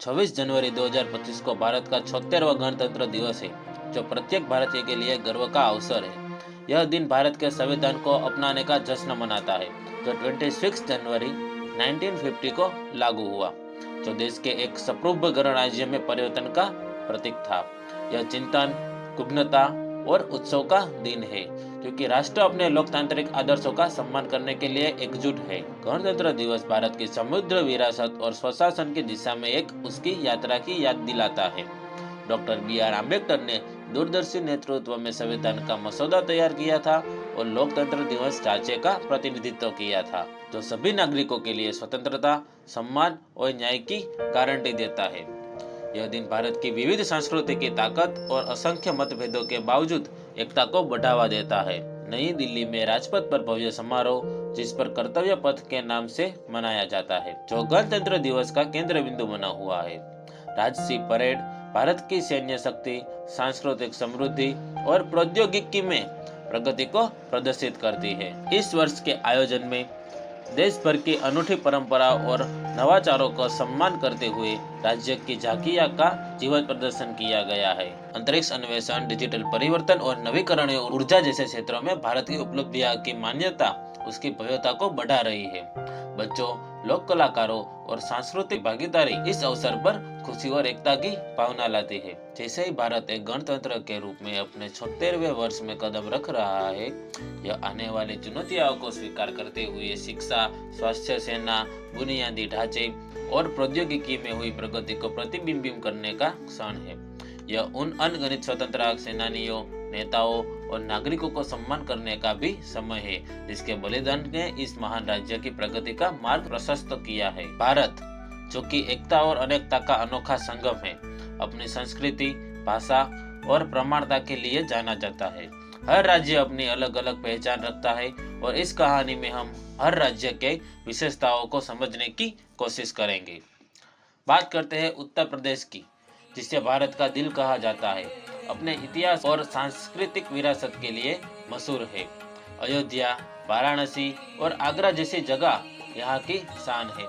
छब्बीस जनवरी 2025 को भारत का 76वां गणतंत्र दिवस है, जो प्रत्येक भारतीय के लिए गर्व का अवसर है। यह दिन भारत के संविधान को अपनाने का जश्न मनाता है, जो 26 जनवरी 1950 को लागू हुआ, जो देश के एक संप्रभु गणराज्य में परिवर्तन का प्रतीक था। यह चिंतन, कुग्नता और उत्सव का दिन है, क्योंकि राष्ट्र अपने लोकतांत्रिक आदर्शों का सम्मान करने के लिए एकजुट है। गणतंत्र दिवस भारत की समृद्ध विरासत और स्वशासन की दिशा में एक उसकी यात्रा की याद दिलाता है। Doctor B R. आम्बेडकर ने दूरदर्शी नेतृत्व में संविधान का मसौदा तैयार किया था और लोकतंत्र दिवस ढांचे का प्रतिनिधित्व किया था, जो सभी नागरिकों के लिए स्वतंत्रता, सम्मान और न्याय की गारंटी देता है। यह दिन भारत की विविध संस्कृति की ताकत और असंख्य मतभेदों के बावजूद एकता को बढ़ावा देता है। नई दिल्ली में राजपथ पर भव्य समारोह, जिस पर कर्तव्य पथ के नाम से मनाया जाता है, जो गणतंत्र दिवस का केंद्र बिंदु बना हुआ है। राजसी परेड भारत की सैन्य शक्ति, सांस्कृतिक समृद्धि और प्रौद्योगिकी में प्रगति को प्रदर्शित करती है। इस वर्ष के आयोजन में देश भर की अनूठी परंपरा और नवाचारों का सम्मान करते हुए राज्य की झांकियां का जीवंत प्रदर्शन किया गया है। अंतरिक्ष अन्वेषण, डिजिटल परिवर्तन और नवीकरणीय ऊर्जा जैसे क्षेत्रों में भारत की उपलब्धियां की मान्यता उसकी भव्यता को बढ़ा रही है। बच्चों, लोक कलाकारों और सांस्कृतिक भागीदारी इस अवसर पर खुशी और एकता की भावना लाती है। जैसे ही भारत एक गणतंत्र के रूप में अपने 76वें वर्ष में कदम रख रहा है, यह आने वाली चुनौतियों को स्वीकार करते हुए शिक्षा, स्वास्थ्य सेना, बुनियादी ढांचे और प्रौद्योगिकी में हुई प्रगति को प्रतिबिंबित करने का क्षण है। यह उन अनगिनत स्वतंत्रता सेनानियों, नेताओं और नागरिकों को सम्मान करने का भी समय है, जिसके बलिदान ने इस महान राज्य की प्रगति का मार्ग प्रशस्त किया है। भारत, जो कि एकता और अनेकता का अनोखा संगम है, अपनी संस्कृति, भाषा और प्रमाणता के लिए जाना जाता है। हर राज्य अपनी अलग अलग पहचान रखता है और इस कहानी में हम हर राज्य के विशेषताओं को समझने की कोशिश करेंगे। बात करते हैं उत्तर प्रदेश की, जिसे भारत का दिल कहा जाता है। अपने इतिहास और सांस्कृतिक विरासत के लिए मशहूर है। अयोध्या, वाराणसी और आगरा जैसी जगह यहाँ की शान है।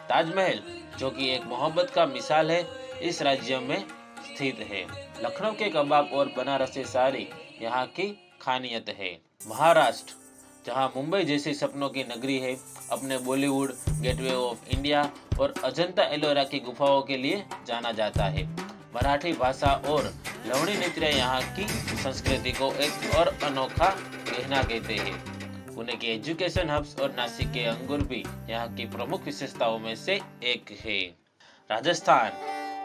ताजमहल, जो कि एक मोहब्बत का मिसाल है, इस राज्य में स्थित है। लखनऊ के कबाब और बनारसी साड़ी यहाँ की खानियत है। महाराष्ट्र, जहाँ मुंबई जैसी सपनों की नगरी है, अपने बॉलीवुड, गेटवे ऑफ इंडिया और अजंता एलोरा की गुफाओं के लिए जाना जाता है। मराठी भाषा और लवणी नृत्य यहाँ की संस्कृति को एक और अनोखा गहना कहते हैं। पुणे के एजुकेशन हब्स और नासिक के अंगूर भी यहाँ की प्रमुख विशेषताओं में से एक है। राजस्थान,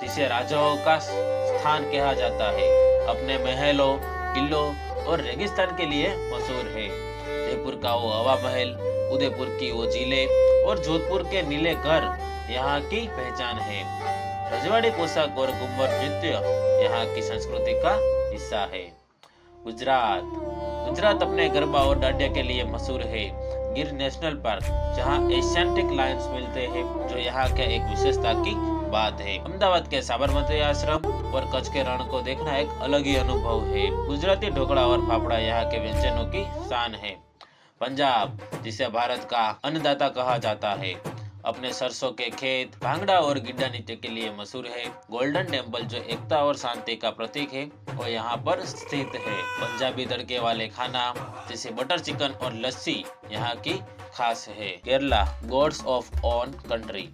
जिसे राजाओं का स्थान कहा जाता है, अपने महलों, किलों और रेगिस्तान के लिए मशहूर है। जयपुर का वो हवा महल, उदयपुर की वो झीलें और जोधपुर के नीले घर यहाँ की पहचान है। रजवाड़ी पोशाक और घूमर नृत्य यहाँ की संस्कृति का हिस्सा है। गुजरात अपने गरबा और डांडिया के लिए मशहूर है। गिर नेशनल पार्क, जहाँ एशियाटिक लायंस मिलते हैं, जो यहाँ के एक विशेषता की बात है। अहमदाबाद के साबरमती आश्रम और कच्छ के रण को देखना एक अलग ही अनुभव है। गुजराती ढोकला और फाफड़ा यहाँ के व्यंजनों की शान है। पंजाब, जिसे भारत का अन्नदाता कहा जाता है, अपने सरसों के खेत, भांगड़ा और गिड्डा नृत्य के लिए मशहूर है। गोल्डन टेम्पल, जो एकता और शांति का प्रतीक है, वो यहाँ पर स्थित है। पंजाबी तड़के वाले खाना जैसे बटर चिकन और लस्सी यहाँ की खास है। Kerala, God's of own country,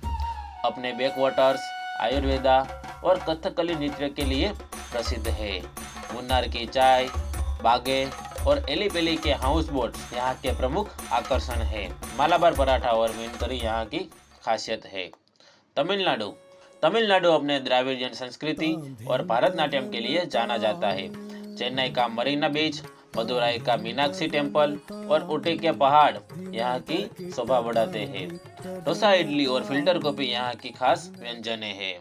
अपने बैकवाटर्स, आयुर्वेदा और कथकली नृत्य के लिए प्रसिद्ध है। मुन्नार की चाय, बागे और एलिपेली के हाउस बोट यहाँ के प्रमुख आकर्षण है। मालाबार पराठा और मीन करी यहाँ की खासियत है। तमिलनाडु अपने द्राविडियन संस्कृति और भारतनाट्यम के लिए जाना जाता है। चेन्नई का मरीना बीच, मदुराई का मीनाक्षी टेम्पल और ऊटी के पहाड़ यहाँ की शोभा बढ़ाते हैं। डोसा, इडली और फिल्टर कॉफी यहाँ की खास व्यंजने हैं।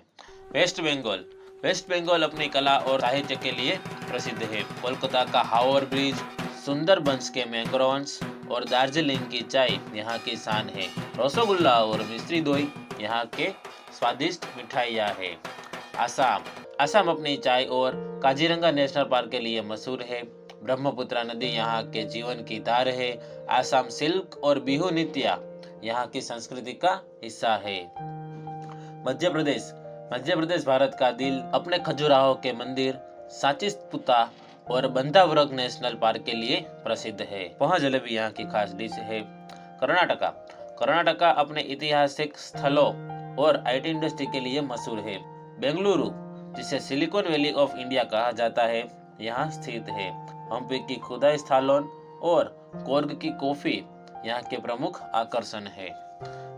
वेस्ट बंगाल, वेस्ट बंगाल अपनी कला और साहित्य के लिए प्रसिद्ध है। कोलकाता का हावड़ ब्रिज, सुंदरबंस के मैंग्रोव्स और दार्जिलिंग की चाय यहाँ की शान है। रसगुल्ला और मिश्री दोई यहाँ के स्वादिष्ट मिठाइयाँ है। आसाम, आसाम अपनी चाय और काजीरंगा नेशनल पार्क के लिए मशहूर है। ब्रह्मपुत्र नदी यहाँ के जीवन की धार है। आसाम सिल्क और बिहू नृत्य यहाँ की संस्कृति का हिस्सा है। मध्य प्रदेश, मध्य प्रदेश भारत का दिल अपने खजुराहो के मंदिर, सांची स्तूपा और बंधावरक नेशनल पार्क के लिए प्रसिद्ध है। पोहा जलेबी यहाँ की खास डिश है। कर्नाटका, कर्नाटका अपने ऐतिहासिक स्थलों और आईटी इंडस्ट्री के लिए मशहूर है। बेंगलुरु, जिसे सिलिकॉन वैली ऑफ इंडिया कहा जाता है, यहाँ स्थित है। हम्पी की खुदाई स्थलों और कोर्ग की कॉफी यहाँ के प्रमुख आकर्षण है।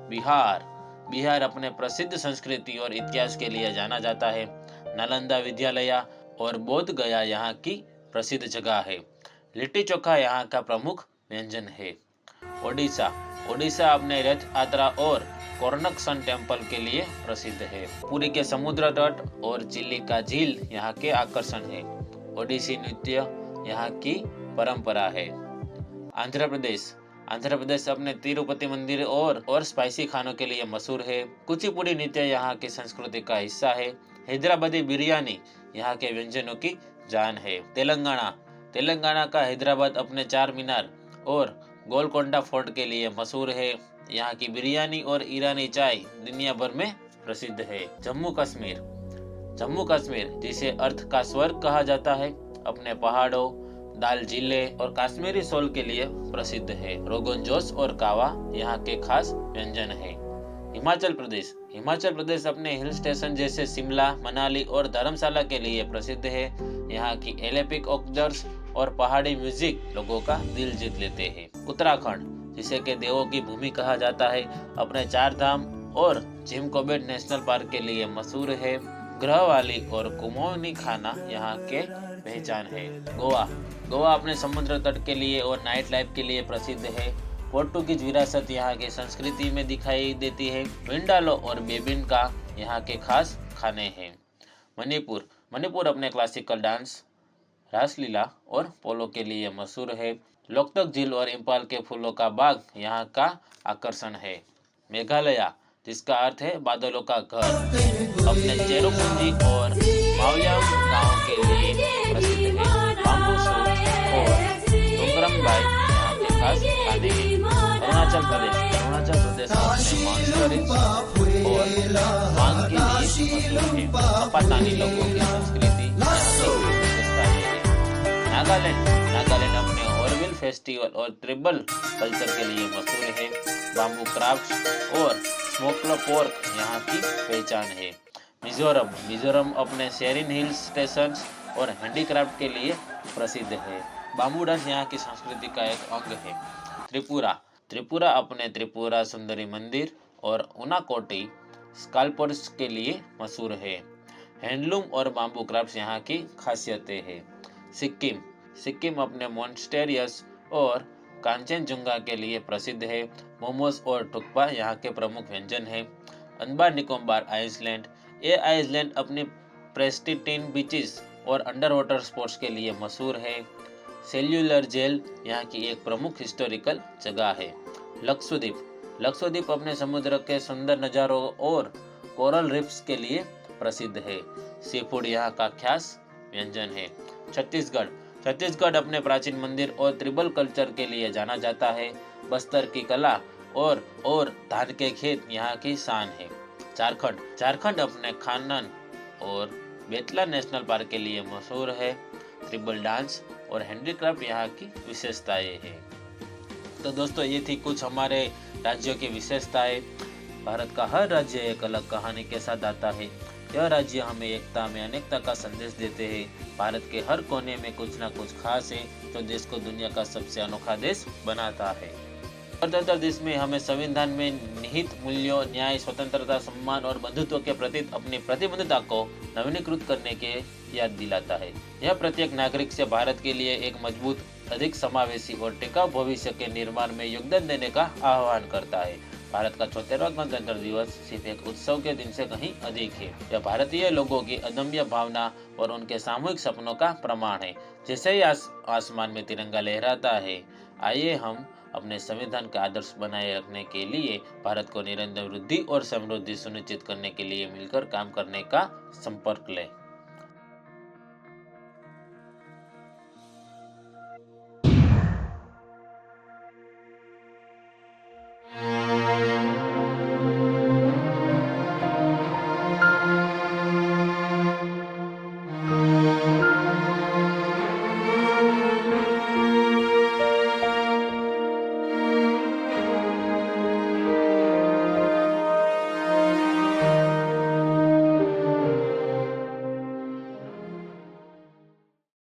बिहार, बिहार अपने प्रसिद्ध संस्कृति और इतिहास के लिए जाना जाता है। नालंदा विद्यालय और बोध गया यहाँ की प्रसिद्ध जगह है। लिट्टी चोखा यहाँ का प्रमुख व्यंजन है। ओडिशा, ओडिशा अपने रथ यात्रा और कोरनक सन टेम्पल के लिए प्रसिद्ध है। पुरी के समुद्र तट और चिलिका झील यहाँ के आकर्षण है। ओडिसी नृत्य यहाँ की परंपरा है। आंध्र प्रदेश, आंध्र प्रदेश अपने तिरुपति मंदिर और स्पाइसी खानों के लिए मशहूर है। कुचिपुड़ी नृत्य यहाँ की संस्कृति का हिस्सा है। हैदराबादी बिरयानी यहाँ के व्यंजनों की जान है। तेलंगाना, तेलंगाना का हैदराबाद अपने चार मीनार और गोलकोंडा फोर्ट के लिए मशहूर है। यहाँ की बिरयानी और ईरानी चाय दुनिया भर में प्रसिद्ध है। जम्मू कश्मीर, जम्मू कश्मीर जिसे अर्थ का स्वर्ग कहा जाता है, अपने पहाड़ों, दाल जिले और कश्मीरी सोल के लिए प्रसिद्ध है। रोगन जोश और कावा यहाँ के खास व्यंजन है। हिमाचल प्रदेश, हिमाचल प्रदेश अपने हिल स्टेशन जैसे शिमला, मनाली और धर्मशाला के लिए प्रसिद्ध है। यहाँ की एलेपिक ऑक्जर्स और पहाड़ी म्यूजिक लोगों का दिल जीत लेते हैं। उत्तराखंड, जिसे के देवों की भूमि कहा जाता है, अपने चार धाम और जिम कॉर्बेट नेशनल पार्क के लिए मशहूर है। ग्रहवाली और कुमोनी खाना यहाँ के पहचान है। गोवा, गोवा अपने समुद्र तट के लिए और नाइट लाइफ के लिए प्रसिद्ध है। पोर्टुगीज विरासत यहाँ की संस्कृति में दिखाई देती है। विंडालो और बेबिनका यहाँ के खास खाने हैं। मणिपुर, मणिपुर अपने क्लासिकल डांस, रासलीला और पोलो के लिए मशहूर है। लोकतक झील और इम्फाल के फूलों का बाग यहाँ का आकर्षण है। मेघालय, जिसका अर्थ है बादलों का घर, अपने चेरुपुंजी और माओयांग गांव के लिए प्रसिद्ध है। बाम्बू सूट और डोंगरमबाई यहाँ के खास खाने हैं। अरुणाचल प्रदेश, अरुणाचल प्रदेश अपने मॉन्स्टर और मांग के लिए मशहूर है। पाकिस्तानी लोगों की संस्कृति यहाँ की विशेषताएं हैं। नागालैंड, नागालैंड अपने हॉर्नबिल फेस्टिवल और ट्रिबल कल्चर के लिए मशहूर है। बाम्बू क्राफ्ट और स्मोक्ड पोर्क यहाँ की पहचान है। मिजोरम, मिजोरम अपने शेरिन हिल स्टेशन और हैंडीक्राफ्ट के लिए प्रसिद्ध है। बाम्बू डांस यहाँ की संस्कृति का एक अंग है। त्रिपुरा, त्रिपुरा अपने त्रिपुरा सुंदरी मंदिर और उनाकोटी स्काल्पर्स के लिए मशहूर है। हैंडलूम और बाम्बू क्राफ्ट यहाँ की खासियतें हैं। सिक्किम, सिक्किम अपने मॉन्स्टेरियस और कांचनजुंगा के लिए प्रसिद्ध है। मोमोज और टुक्पा यहाँ के प्रमुख व्यंजन हैं। अंडमान निकोबार आइसलैंड, ये आइसलैंड अपनी प्रेस्टिटीन बीचेस और अंडर वाटर स्पोर्ट्स के लिए मशहूर है। सेल्यूलर जेल यहाँ की एक प्रमुख हिस्टोरिकल जगह है। लक्षद्वीप, लक्षद्वीप अपने समुद्र के सुंदर नज़ारों और कोरल रीफ्स के लिए प्रसिद्ध है। सी फूड यहाँ का खास व्यंजन है। छत्तीसगढ़, छत्तीसगढ़ अपने प्राचीन मंदिर और ट्रिबल कल्चर के लिए जाना जाता है। बस्तर की कला और धान के खेत यहाँ की शान है। झारखंड, झारखंड अपने खानन और बेतला नेशनल पार्क के लिए मशहूर है। ट्रिबल डांस और हैंडीक्राफ्ट यहाँ की विशेषताएं हैं। तो दोस्तों, ये थी कुछ हमारे राज्यों की विशेषताएं। भारत का हर राज्य एक अलग कहानी के साथ आता है। यह राज्य हमें एकता में अनेकता का संदेश देते हैं। भारत के हर कोने में कुछ ना कुछ खास है जो देश को दुनिया का सबसे अनोखा देश बनाता है। गणतंत्र देश में हमें संविधान में निहित मूल्यों, न्याय, स्वतंत्रता, सम्मान और बंधुत्व के प्रति अपनी प्रतिबद्धता को नवीनीकृत करने के याद दिलाता है। यह प्रत्येक नागरिक से भारत के लिए एक मजबूत, अधिक समावेशी और टिकाऊ भविष्य के निर्माण में योगदान देने का आह्वान करता है। भारत का 76वां गणतंत्र दिवस सिर्फ एक उत्सव के दिन से कहीं अधिक है। यह भारतीय लोगों की अदम्य भावना और उनके सामूहिक सपनों का प्रमाण है। जैसे ही आसमान में तिरंगा लहराता है, आइए हम अपने संविधान का आदर्श बनाए रखने के लिए भारत को निरंतर वृद्धि और समृद्धि सुनिश्चित करने के लिए मिलकर काम करने का संपर्क लें।